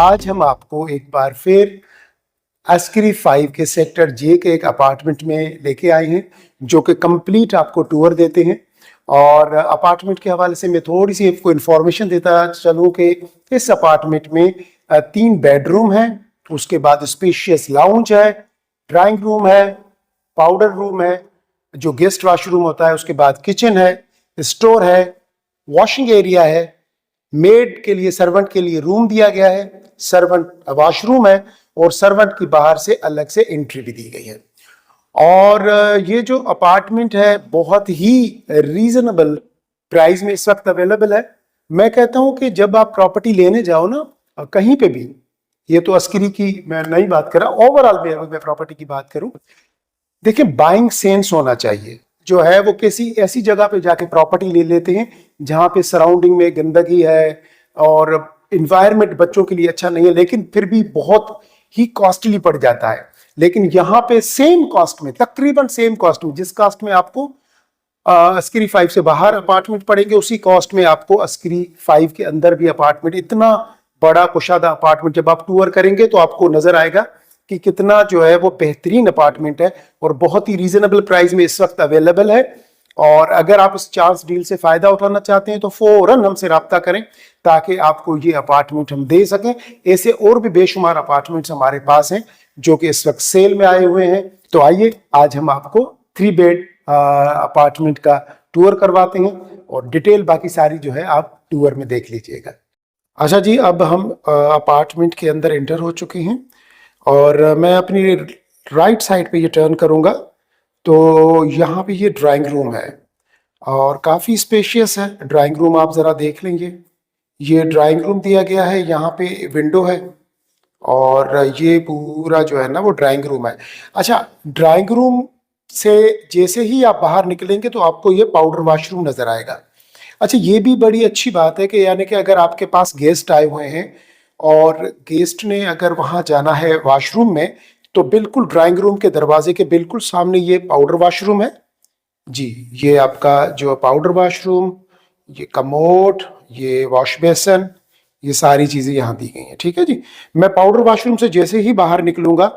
आज हम आपको एक बार फिर अस्करी 5 के सेक्टर जे के एक अपार्टमेंट में लेके आए हैं, जो कि कंप्लीट आपको टूर देते हैं। और अपार्टमेंट के हवाले से मैं थोड़ी सी आपको इन्फॉर्मेशन देता चलूँ कि इस अपार्टमेंट में 3 बेडरूम हैं, उसके बाद स्पेशियस लाउंज है, ड्राइंग रूम है, पाउडर रूम है जो गेस्ट वॉशरूम होता है, उसके बाद किचन है, स्टोर है, वॉशिंग एरिया है, मेड के लिए सर्वेंट के लिए रूम दिया गया है, सर्वेंट वॉशरूम है और सर्वेंट की बाहर से अलग से एंट्री भी दी गई है। और ये जो अपार्टमेंट है बहुत ही रीजनेबल प्राइस में इस वक्त अवेलेबल है। मैं कहता हूं कि जब आप प्रॉपर्टी लेने जाओ ना कहीं पे भी, ये तो अस्करी की मैं नहीं बात कर रहा, ओवरऑल में अगर मैं प्रॉपर्टी की बात करूं, देखिए बाइंग सेंस होना चाहिए। जो है वो किसी ऐसी जगह पे जाके प्रॉपर्टी ले लेते हैं जहां पे सराउंडिंग में गंदगी है और इन्वायरमेंट बच्चों के लिए अच्छा नहीं है, लेकिन फिर भी बहुत ही कॉस्टली पड़ जाता है। लेकिन यहाँ पे सेम कॉस्ट में, तकरीबन सेम कॉस्ट में, जिस कॉस्ट में आपको अस्करी 5 से बाहर अपार्टमेंट पड़ेंगे, उसी कॉस्ट में आपको अस्करी 5 के अंदर भी अपार्टमेंट, इतना बड़ा कुशादा अपार्टमेंट जब आप टूर करेंगे तो आपको नजर आएगा कि कितना जो है वो बेहतरीन अपार्टमेंट है और बहुत ही रीजनेबल प्राइस में इस वक्त अवेलेबल है। और अगर आप इस चांस डील से फायदा उठाना चाहते हैं तो फौरन हमसे राब्ता करें ताकि आपको ये अपार्टमेंट हम दे सकें। ऐसे और भी बेशुमार अपार्टमेंट्स हमारे पास हैं जो कि इस वक्त सेल में आए हुए हैं। तो आइए आज हम आपको 3 बेड अपार्टमेंट का टूर करवाते हैं और डिटेल बाकी सारी जो है आप टूर में देख लीजिएगा। अच्छा जी, अब हम अपार्टमेंट के अंदर एंटर हो चुके हैं और मैं अपनी राइट साइड पे ये टर्न करूंगा तो यहाँ पे ये ड्राइंग रूम है और काफ़ी स्पेशियस है। ड्राइंग रूम आप ज़रा देख लेंगे, ये ड्राइंग रूम दिया गया है, यहाँ पे विंडो है और ये पूरा जो है ना वो ड्राइंग रूम है। अच्छा, ड्राइंग रूम से जैसे ही आप बाहर निकलेंगे तो आपको ये पाउडर वॉशरूम नज़र आएगा। अच्छा, ये भी बड़ी अच्छी बात है कि यानी कि अगर आपके पास गेस्ट आए हुए हैं और गेस्ट ने अगर वहाँ जाना है वॉशरूम में, तो बिल्कुल ड्राइंग रूम के दरवाजे के बिल्कुल सामने ये पाउडर वॉशरूम है जी। ये आपका जो पाउडर वॉशरूम, ये कमोड, ये वॉश बेसन, ये सारी चीज़ें यहाँ दी गई हैं। ठीक है जी, मैं पाउडर वॉशरूम से जैसे ही बाहर निकलूंगा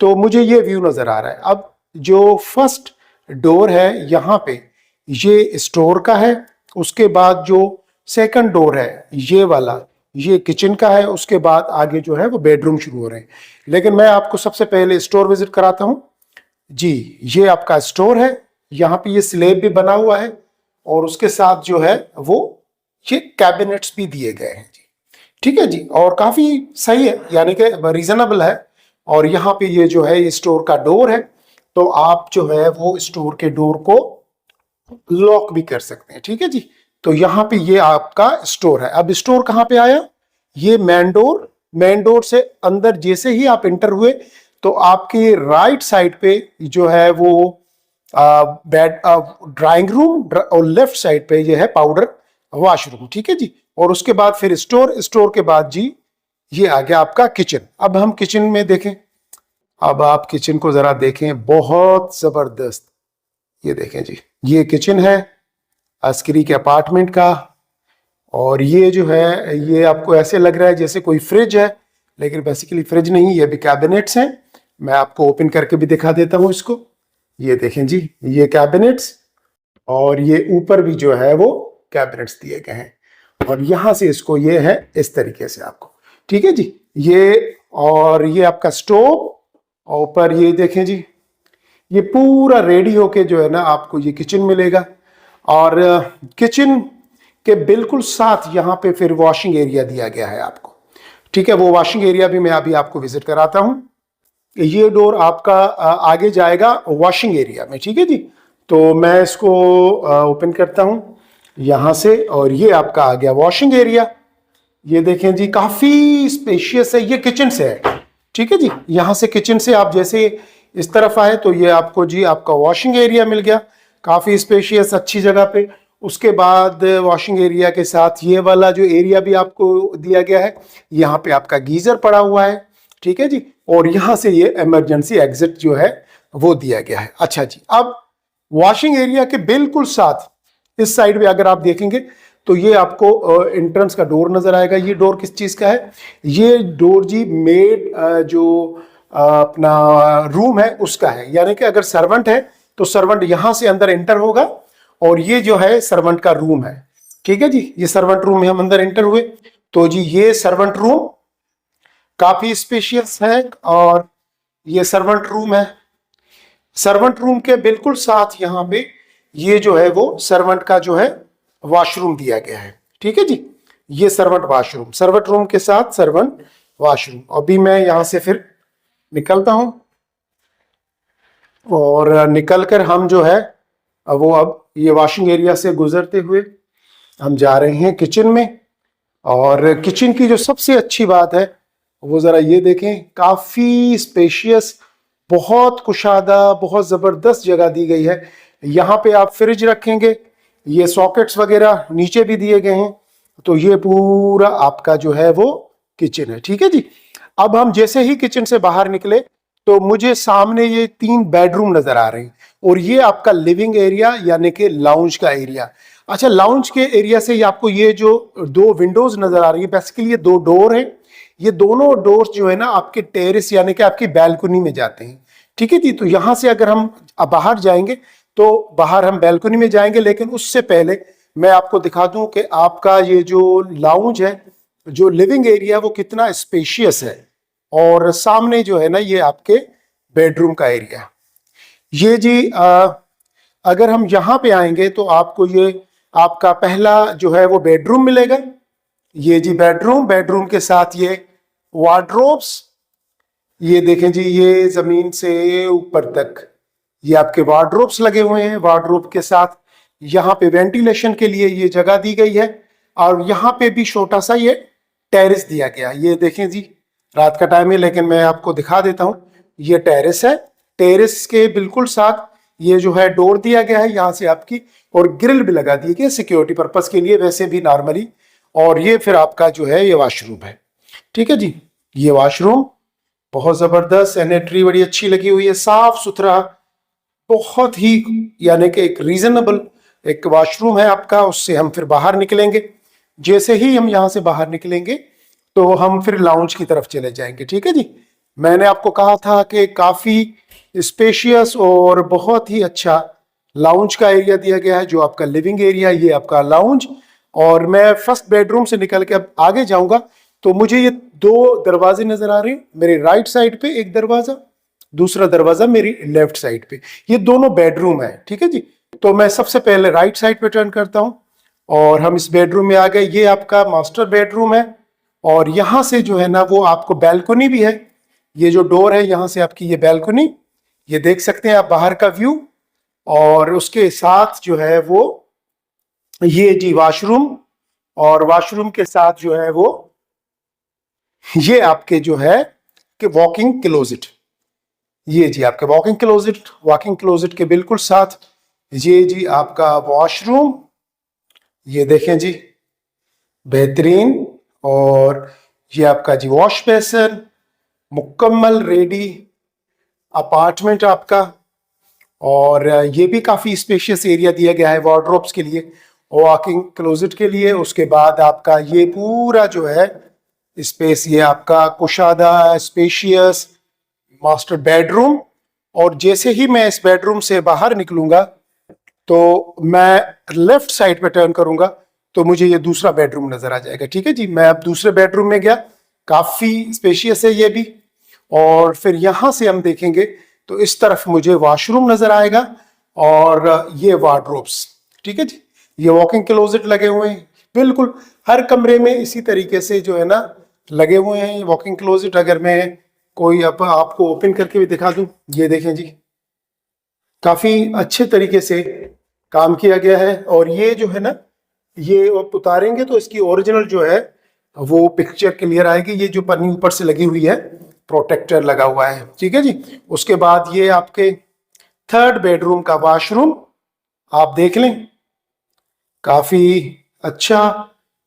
तो मुझे ये व्यू नज़र आ रहा है। अब जो फर्स्ट डोर है यहाँ पे ये स्टोर का है, उसके बाद जो सेकंड डोर है ये वाला, ये किचन का है, उसके बाद आगे जो है वो बेडरूम शुरू हो रहे हैं। लेकिन मैं आपको सबसे पहले स्टोर विजिट कराता हूँ जी। ये आपका स्टोर है, यहाँ पे ये स्लेब भी बना हुआ है और उसके साथ जो है वो ये कैबिनेट्स भी दिए गए हैं जी। ठीक है जी, और काफ़ी सही है, यानी कि रीजनेबल है। और यहाँ पे ये जो है ये स्टोर का डोर है, तो आप जो है वो स्टोर के डोर को लॉक भी कर सकते हैं। ठीक है जी, तो यहाँ पे ये आपका स्टोर है। अब स्टोर कहाँ पे आया, ये मेन डोर, मेन डोर से अंदर जैसे ही आप एंटर हुए तो आपके राइट साइड पे जो है वो बेड ड्राइंग रूम और लेफ्ट साइड पे ये है पाउडर वॉशरूम। ठीक है जी, और उसके बाद फिर स्टोर, स्टोर के बाद जी ये आ गया आपका किचन। अब हम किचन में देखें, अब आप किचन को जरा देखें, बहुत जबरदस्त। ये देखें जी, ये किचन है अस्करी के अपार्टमेंट का और ये जो है ये आपको ऐसे लग रहा है जैसे कोई फ्रिज है, लेकिन बेसिकली फ्रिज नहीं, ये भी कैबिनेट्स हैं। मैं आपको ओपन करके भी दिखा देता हूँ इसको। ये देखें जी, ये कैबिनेट्स और ये ऊपर भी जो है वो कैबिनेट्स दिए गए हैं और यहाँ से इसको ये है इस तरीके से आपको। ठीक है जी, ये और ये आपका स्टोव और ऊपर ये देखें जी, ये पूरा रेडी होके जो है ना आपको ये किचन मिलेगा। और किचन के बिल्कुल साथ यहाँ पे फिर वॉशिंग एरिया दिया गया है आपको। ठीक है, वो वॉशिंग एरिया भी मैं अभी आपको विजिट कराता हूँ। ये डोर आपका आगे जाएगा वॉशिंग एरिया में। ठीक है जी, तो मैं इसको ओपन करता हूँ यहाँ से और ये आपका आ गया वॉशिंग एरिया। ये देखें जी, काफ़ी स्पेशियस है, ये किचन से है। ठीक है जी, यहाँ से किचन से आप जैसे इस तरफ आए तो ये आपको जी आपका वॉशिंग एरिया मिल गया, काफ़ी स्पेशियस, अच्छी जगह पे। उसके बाद वॉशिंग एरिया के साथ ये वाला जो एरिया भी आपको दिया गया है, यहाँ पे आपका गीज़र पड़ा हुआ है। ठीक है जी, और यहाँ से ये इमरजेंसी एग्जिट जो है वो दिया गया है। अच्छा जी, अब वॉशिंग एरिया के बिल्कुल साथ इस साइड पे अगर आप देखेंगे तो ये आपको एंट्रेंस का डोर नजर आएगा। ये डोर किस चीज का है? ये डोर जी मेड जो अपना रूम है उसका है, यानी कि अगर सर्वेंट है तो सर्वेंट यहां से अंदर एंटर होगा, और ये जो है सर्वेंट का रूम है। ठीक है जी, ये सर्वेंट रूम में हम अंदर एंटर हुए। तो जी ये सर्वेंट रूम काफी स्पेशियस है, और ये सर्वेंट रूम है। सर्वेंट रूम के बिल्कुल साथ यहाँ पे ये जो है वो सर्वेंट का जो है वॉशरूम दिया गया है। ठीक है जी, ये सर्वेंट वॉशरूम, सर्वेंट रूम के साथ सर्वेंट वॉशरूम। अभी मैं यहां से फिर निकलता हूं, और निकलकर हम जो है वो अब ये वॉशिंग एरिया से गुजरते हुए हम जा रहे हैं किचन में। और किचन की जो सबसे अच्छी बात है वो जरा ये देखें, काफी स्पेशियस, बहुत कुशादा, बहुत जबरदस्त जगह दी गई है। यहाँ पे आप फ्रिज रखेंगे, ये सॉकेट्स वगैरह नीचे भी दिए गए हैं। तो ये पूरा आपका जो है वो किचन है। ठीक है जी, अब हम जैसे ही किचन से बाहर निकले तो मुझे सामने ये 3 बेडरूम नजर आ रहे हैं, और ये आपका लिविंग एरिया यानी कि लाउंज का एरिया। अच्छा, लाउंज के एरिया से आपको ये जो 2 विंडोज नजर आ रही है, बेसिकली ये 2 डोर है। ये दोनों डोर्स जो है ना आपके टेरेस यानी कि आपकी बैल्कनी में जाते हैं। ठीक है जी, तो यहां से अगर हम बाहर जाएंगे तो बाहर हम बैल्कनी में जाएंगे, लेकिन उससे पहले मैं आपको दिखा दूं कि आपका ये जो लाउंज है, जो लिविंग एरिया, वो कितना स्पेशियस है। और सामने जो है ना ये आपके बेडरूम का एरिया। ये जी अगर हम यहाँ पे आएंगे तो आपको ये आपका पहला जो है वो बेडरूम मिलेगा। ये जी बेडरूम, बेडरूम के साथ ये वार्डरोब्स, ये देखें जी, ये जमीन से ऊपर तक ये आपके वार्डरोब्स लगे हुए हैं। वार्डरोब के साथ यहाँ पे वेंटिलेशन के लिए ये जगह दी गई है, और यहाँ पे भी छोटा सा ये टेरेस दिया गया। ये देखें जी, रात का टाइम है लेकिन मैं आपको दिखा देता हूँ, ये टेरेस है। टेरेस के बिल्कुल साथ ये जो है डोर दिया गया है यहाँ से आपकी, और ग्रिल भी लगा दी गई सिक्योरिटी पर्पस के लिए, वैसे भी नॉर्मली। और ये फिर आपका जो है ये वॉशरूम है। ठीक है जी, ये वॉशरूम बहुत जबरदस्त, सैनिटरी बड़ी अच्छी लगी हुई है, साफ सुथरा, बहुत ही, यानी कि एक रीजनेबल एक वॉशरूम है आपका। उससे हम फिर बाहर निकलेंगे। जैसे ही हम यहाँ से बाहर निकलेंगे तो हम फिर लाउंज की तरफ चले जाएंगे। ठीक है जी, मैंने आपको कहा था कि काफी स्पेशियस और बहुत ही अच्छा लाउंज का एरिया दिया गया है, जो आपका लिविंग एरिया, ये आपका लाउंज। और मैं फर्स्ट बेडरूम से निकल के अब आगे जाऊंगा तो मुझे ये 2 दरवाजे नजर आ रहे हैं। मेरे राइट साइड पे एक दरवाजा, दूसरा दरवाजा मेरी लेफ्ट साइड पे, ये दोनों बेडरूम है। ठीक है जी, तो मैं सबसे पहले राइट साइड पे टर्न करता हूं, और हम इस बेडरूम में आ गए। ये आपका मास्टर बेडरूम है, और यहां से जो है ना वो आपको बैल्कनी भी है। ये जो डोर है यहां से आपकी ये बैल्कनी, ये देख सकते हैं आप बाहर का व्यू। और उसके साथ जो है वो ये जी वॉशरूम, और वॉशरूम के साथ जो है वो ये आपके जो है कि वॉकिंग क्लोजेट। ये जी आपके वॉकिंग क्लोजेट, वॉकिंग क्लोजेट के बिल्कुल साथ ये जी आपका वॉशरूम। ये देखें जी, बेहतरीन। और ये आपका जी वॉश बेसिन, मुकम्मल रेडी अपार्टमेंट आपका। और ये भी काफी स्पेशियस एरिया दिया गया है वार्डरोब्स के लिए, वॉकिंग क्लोजेट के लिए। उसके बाद आपका ये पूरा जो है स्पेस, ये आपका कुशादा स्पेशियस मास्टर बेडरूम। और जैसे ही मैं इस बेडरूम से बाहर निकलूंगा तो मैं लेफ्ट साइड पे टर्न करूंगा तो मुझे ये दूसरा बेडरूम नजर आ जाएगा। ठीक है जी, मैं अब दूसरे बेडरूम में गया, काफी स्पेशियस है ये भी। और फिर यहां से हम देखेंगे तो इस तरफ मुझे वॉशरूम नजर आएगा, और ये वार्डरोब्स। ठीक है जी, ये वॉकिंग क्लोजेट लगे हुए हैं बिल्कुल हर कमरे में इसी तरीके से जो है ना लगे हुए हैं वॉकिंग क्लोजेट। अगर मैं कोई अब आपको ओपन करके भी दिखा दूं, ये देखें जी, काफी अच्छे तरीके से काम किया गया है। और ये जो है ना, ये आप उतारेंगे तो इसकी ओरिजिनल जो है वो पिक्चर क्लियर आएगी। ये जो पन्नी ऊपर से लगी हुई है, प्रोटेक्टर लगा हुआ है। ठीक है जी, उसके बाद ये आपके थर्ड बेडरूम का वॉशरूम आप देख लें, काफी अच्छा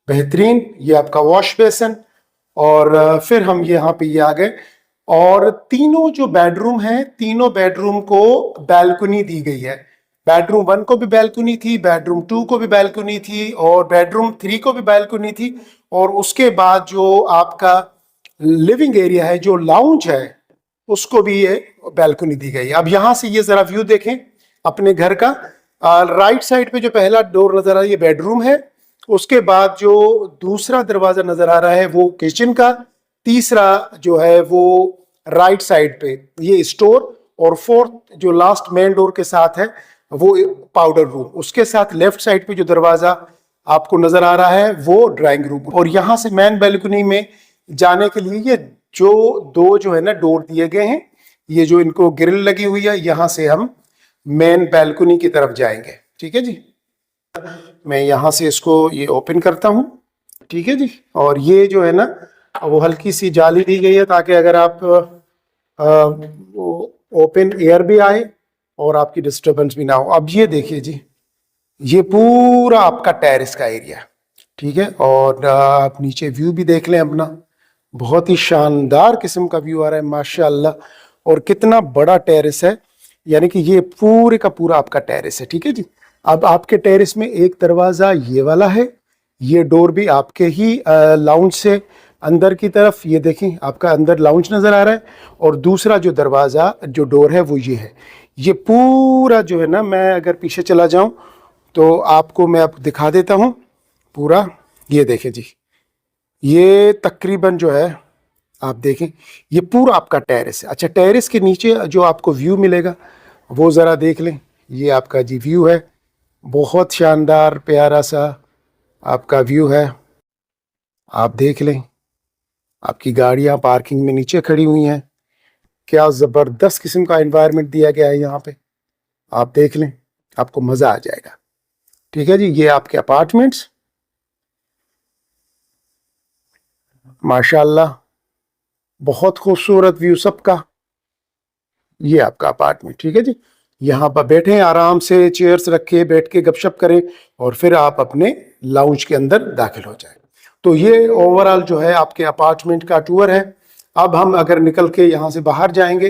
बेहतरीन। ये आपका वॉश बेसिन। और फिर हम यहाँ पे ये आ गए, और तीनों जो बेडरूम हैं, तीनों बेडरूम को बैल्कनी दी गई है। बेडरूम 1 को भी बैल्कनी थी, बेडरूम 2 को भी बैल्कनी थी और बेडरूम 3 को भी बैल्कनी थी। और उसके बाद जो आपका लिविंग एरिया है, जो लाउंज है, उसको भी ये बैल्कनी दी गई है। अब यहां से ये जरा व्यू देखें अपने घर का। राइट साइड पे जो पहला डोर नजर आ रहा है ये बेडरूम है। उसके बाद जो दूसरा दरवाजा नजर आ रहा है वो किचन का। तीसरा जो है वो राइट साइड पे ये स्टोर। और फोर्थ जो लास्ट मेन डोर के साथ है वो पाउडर रूम। उसके साथ लेफ्ट साइड पे जो दरवाजा आपको नजर आ रहा है वो ड्राइंग रूम। और यहां से मेन बैल्कनी में जाने के लिए ये जो दो जो है ना डोर दिए गए हैं, ये जो इनको ग्रिल लगी हुई है, यहां से हम मेन बैल्कनी की तरफ जाएंगे। ठीक है जी, मैं यहां से इसको ये ओपन करता हूं। ठीक है जी, और ये जो है ना वो हल्की सी जाली दी गई है ताकि अगर आप ओपन एयर भी आए और आपकी डिस्टरबेंस भी ना हो। अब ये देखिए जी, ये पूरा आपका टेरेस का एरिया। ठीक है, और आप नीचे व्यू भी देख लें अपना, बहुत ही शानदार किस्म का व्यू आ रहा है माशाल्लाह। और कितना बड़ा टेरेस है, यानी कि ये पूरे का पूरा आपका टेरेस है। ठीक है जी, अब आपके टेरेस में एक दरवाज़ा ये वाला है, ये डोर भी आपके ही लाउंज से अंदर की तरफ, ये देखें आपका अंदर लाउंज नज़र आ रहा है। और दूसरा जो दरवाज़ा जो डोर है वो ये है। ये पूरा जो है ना, मैं अगर पीछे चला जाऊं तो आपको मैं अब दिखा देता हूं पूरा। ये देखें जी, ये तकरीबन जो है आप देखें ये पूरा आपका टेरेस है। अच्छा, टेरेस के नीचे जो आपको व्यू मिलेगा वो ज़रा देख लें। ये आपका जी व्यू है, बहुत शानदार प्यारा सा आपका व्यू है। आप देख लें, आपकी गाड़ियां पार्किंग में नीचे खड़ी हुई हैं। क्या ज़बरदस्त किस्म का एनवायरनमेंट दिया गया है यहाँ पे, आप देख लें, आपको मज़ा आ जाएगा। ठीक है जी, ये आपके अपार्टमेंट्स माशाल्लाह, बहुत खूबसूरत व्यू सबका। ये आपका अपार्टमेंट। ठीक है जी, यहाँ पर बैठें आराम से, चेयर्स रखे, बैठ के गपशप करें और फिर आप अपने लाउंज के अंदर दाखिल हो जाएं। तो ये ओवरऑल जो है आपके अपार्टमेंट का टूर है। अब हम अगर निकल के यहाँ से बाहर जाएंगे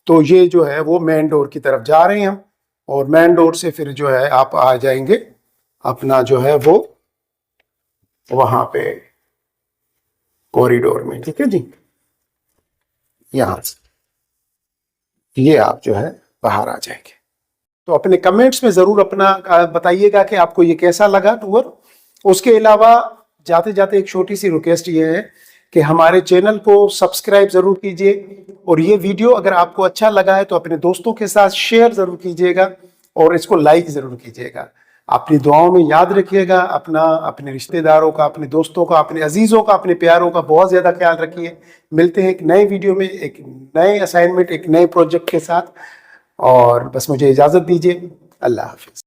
तो ये जो है वो मेन डोर की तरफ जा रहे हैं हम, और मेन डोर से फिर जो है आप आ जाएंगे अपना जो है वो वहां पे कॉरिडोर में। ठीक है जी, यहाँ से ये आप जो है बाहर आ जाएंगे। तो अपने कमेंट्स में ज़रूर अपना बताइएगा कि आपको ये कैसा लगा टूर। उसके अलावा जाते जाते एक छोटी सी रिक्वेस्ट ये है कि हमारे चैनल को सब्सक्राइब ज़रूर कीजिए, और ये वीडियो अगर आपको अच्छा लगा है तो अपने दोस्तों के साथ शेयर ज़रूर कीजिएगा और इसको लाइक ज़रूर कीजिएगा। अपनी दुआओं में याद रखिएगा अपना, अपने रिश्तेदारों का, अपने दोस्तों का, अपने अजीज़ों का, अपने प्यारों का बहुत ज़्यादा ख्याल रखिए। मिलते हैं एक नए वीडियो में, एक नए असाइनमेंट, एक नए प्रोजेक्ट के साथ। और बस मुझे इजाज़त दीजिए। अल्लाह हाफिज़।